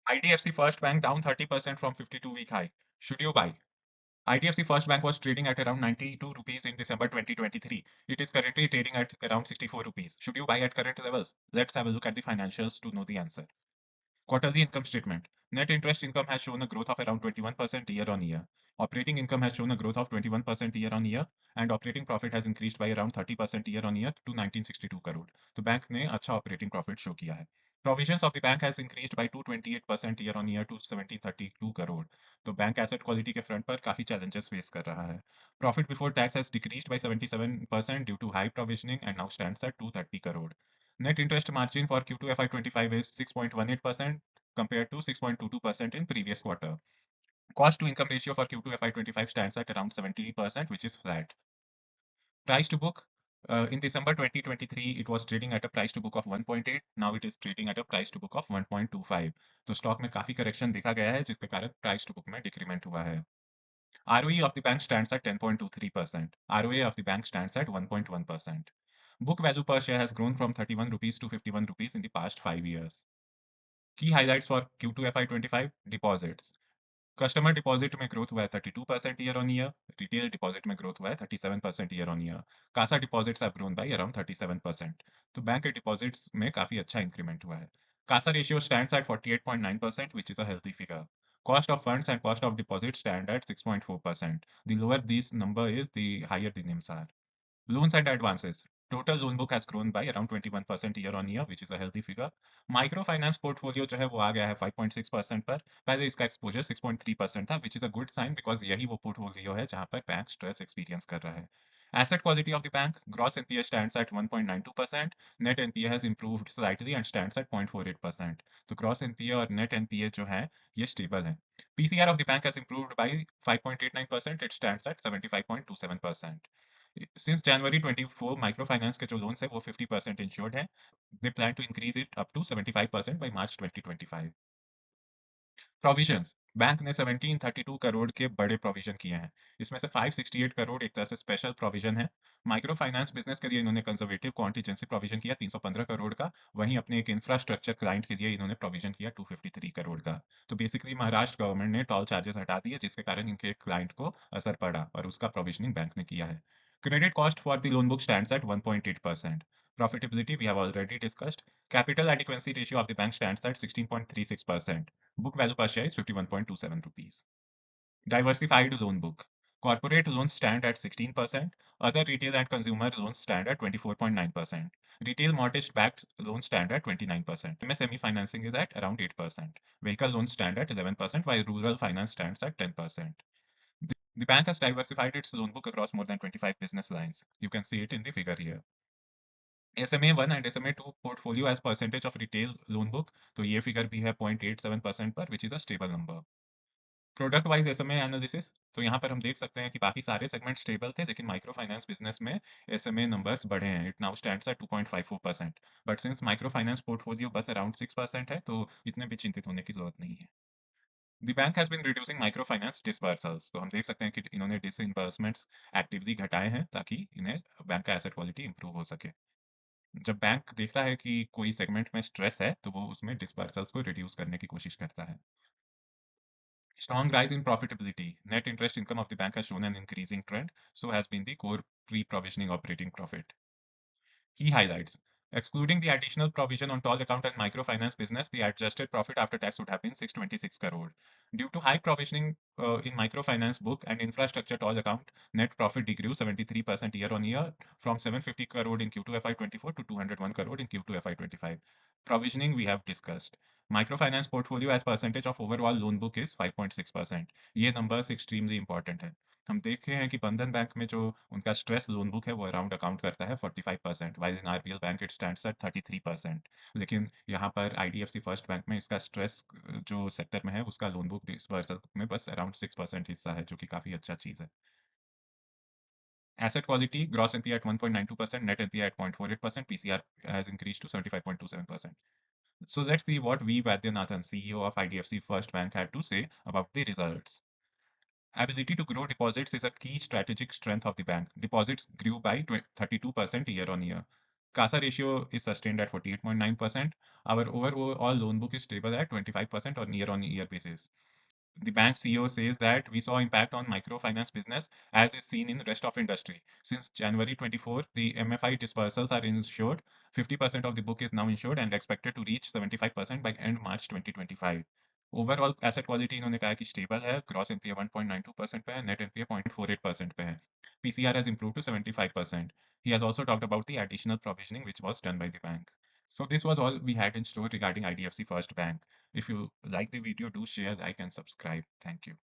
IDFC First Bank down 30% from 52-week high. Should you buy? IDFC First Bank was trading at around 92 rupees in December 2023. It is currently trading at around 64 rupees. Should you buy at current levels? Let's have a look at the financials to know the answer. Quarterly income statement. Net interest income has shown a growth of around 21% year on year. Operating income has shown a growth of 21% year on year, and operating profit has increased by around 30% year on year to 1962 crore. तो bank ने अच्छा operating profit show किया है. Provisions of the bank has increased by 228% year on year to 1732 crore. तो bank asset quality के front पर काफी challenges face कर रहा है. Profit before tax has decreased by 77% due to high provisioning and now stands at 230 crore. Net interest margin for Q2 FY25 is 6.18% compared to 6.22% in previous quarter. Cost to income ratio for Q2 FY25 stands at around 70%, which is flat. Price to book. In December 2023, it was trading at a price to book of 1.8. Now it is trading at a price to book of 1.25. तो stock में काफी correction देखा गया है, जिसके कारण price to book में decrement हुआ है. ROE of the bank stands at 10.23%. ROA of the bank stands at 1.1%. Book value per share has grown from 31 rupees to 51 rupees in the past 5 years. Key highlights for Q2 FY25 deposits. Customer deposit में growth हुआ है 32% year on year. Retail deposit में growth हुआ है 37% year on year. CASA deposits have grown by around 37%. तो bank के deposits में काफी अच्छा इंक्रीमेंट हुआ है. Kasa ratio stands eight 48.9%, which is a healthy figure. Cost of funds and cost of deposits stand at 6.4%. The lower this number is, the higher the NIMs are. Loans and advances. Total loan book has grown by around 21% year on year, which is a healthy figure. Microfinance portfolio जो है वो आ गया है 5.6% पर. पहले इसका exposure 6.3% था, which is a good sign because यही वो portfolio है जहां पर बैंक स्ट्रेस एक्सपीरियंस कर रहा है. Asset quality of the bank. Gross NPA stands at 1.92%. Net NPA has improved slightly and stands at 0.48%. तो gross NPA और net NPA जो है ये stable है. PCR of the bank has improved by 5.89%. It stands at 75.27%. Since January 24, microfinance के जो loans है वो 50% insured है. They plan to increase it up to 75% by March 2025. Provisions. Bank ने 1732 करोड़ के बड़े प्रोविजन किए हैं. इसमें से 568 करोड़ एक तरह से स्पेशल प्रोविजन है. माइक्रो फाइनेंस बिजनेस के लिए इन्होंने कंजर्वेटिव कॉन्टीजेंसी प्रोविजन किया 315 करोड़ का. वहीं अपने एक इंफ्रास्ट्रक्चर क्लाइंट के लिए इन्होंने प्रोविजन किया 253 करोड़ का. तो बेसिकली महाराष्ट्र गवर्नमेंट ने टोल चार्जेस हटा दिए, जिसके कारण इनके क्लाइंट को असर पड़ा और उसका प्रोविजनिंग बैंक ने किया है. Credit cost for the loan book stands eight 1.8%. Profitability we have already discussed. Capital adequacy ratio of the bank stands at 16.36%. Book value per share is 51.27 rupees. Diversified loan book. Corporate loans stand at 16%. Other retail and consumer loans stand at 24.9%. Retail mortgage-backed loans stand at 29%. MSME financing is at around 8%. Vehicle loans stand at 11%, while rural finance stands at 10%. The bank has diversified its loan book across more than 25 business lines. You can see it in the figure here. SMA1 and SMA2 portfolio as percentage of retail loan book, तो ये figure भी है 0.87% पर, which is a stable number. Product wise SMA analysis. तो यहाँ पर हम देख सकते हैं कि बाकी सारे सेगमेंट स्टेबल थे, लेकिन माइक्रो फाइनेंस बिजनेस में एसएमए नंबर्स बढ़े हैं. It now stands eight 2.54%. But since micro finance portfolio बस अराउंड 6% है, तो इतने भी चिंतित होने की जरूरत नहीं है. The bank has been reducing micro finance disbursals. तो हम देख सकते हैं कि इन्होंने डिसइंबर्समेंट्स एक्टिवली घटाए हैं ताकि इन्हें बैंक का एसेट क्वालिटी इंप्रूव हो सके. जब बैंक देखता है कि कोई सेगमेंट में स्ट्रेस है, तो वो उसमें डिसबर्सल्स को रिड्यूस करने की कोशिश करता है. Strong rise in profitability. Net interest income of the bank has shown an increasing trend, so has been the core pre-provisioning operating profit. Key highlights. Excluding the additional provision on toll account and microfinance business, the adjusted profit after tax would have been 626 crore. Due to high provisioning in microfinance book and infrastructure toll account, net profit degrew 73% year on year from 750 crore in Q2 FY24 to 201 crore in Q2 FY25. Provisioning we have discussed. Microfinance portfolio as percentage of overall loan book is 5.6%. ये numbers extremely important है. हम देखे हैं कि बंधन bank में जो उनका स्ट्रेस लोन बुक है वो अराउंड अकाउंट करता है 45%, while in RBL bank it stands eight 33%. लेकिन यहाँ पर आईडीएफसी फर्स्ट बैंक में इसका स्ट्रेस जो सेक्टर में है उसका लोन बुक डिसबर्सल में बस अराउंड 6% हिस्सा है, जो कि काफ़ी अच्छा चीज़ है. Asset quality, gross NPA at 1.92%, net NPA at 0.48%, PCR has increased to 75.27%. So let's see what V. Vaidyanathan, CEO of IDFC First Bank, had to say about the results. Ability to grow deposits is a key strategic strength of the bank. Deposits grew by 32% year on year. CASA ratio is sustained at 48.9%. Our overall loan book is stable at 25% on year-on-year basis. The bank CEO says that we saw impact on microfinance business as is seen in the rest of industry. Since January 24, the MFI dispersals are insured. 50% of the book is now insured and expected to reach 75% by end March 2025. Overall asset quality इन्होंने कहा कि stable है, gross NPA 1.92% पे है, net NPA 0.48% पे है. PCR has improved to 75%. He has also talked about the additional provisioning which was done by the bank. So this was all we had in store regarding IDFC First Bank. If you like the video, do share, like, and subscribe. Thank you.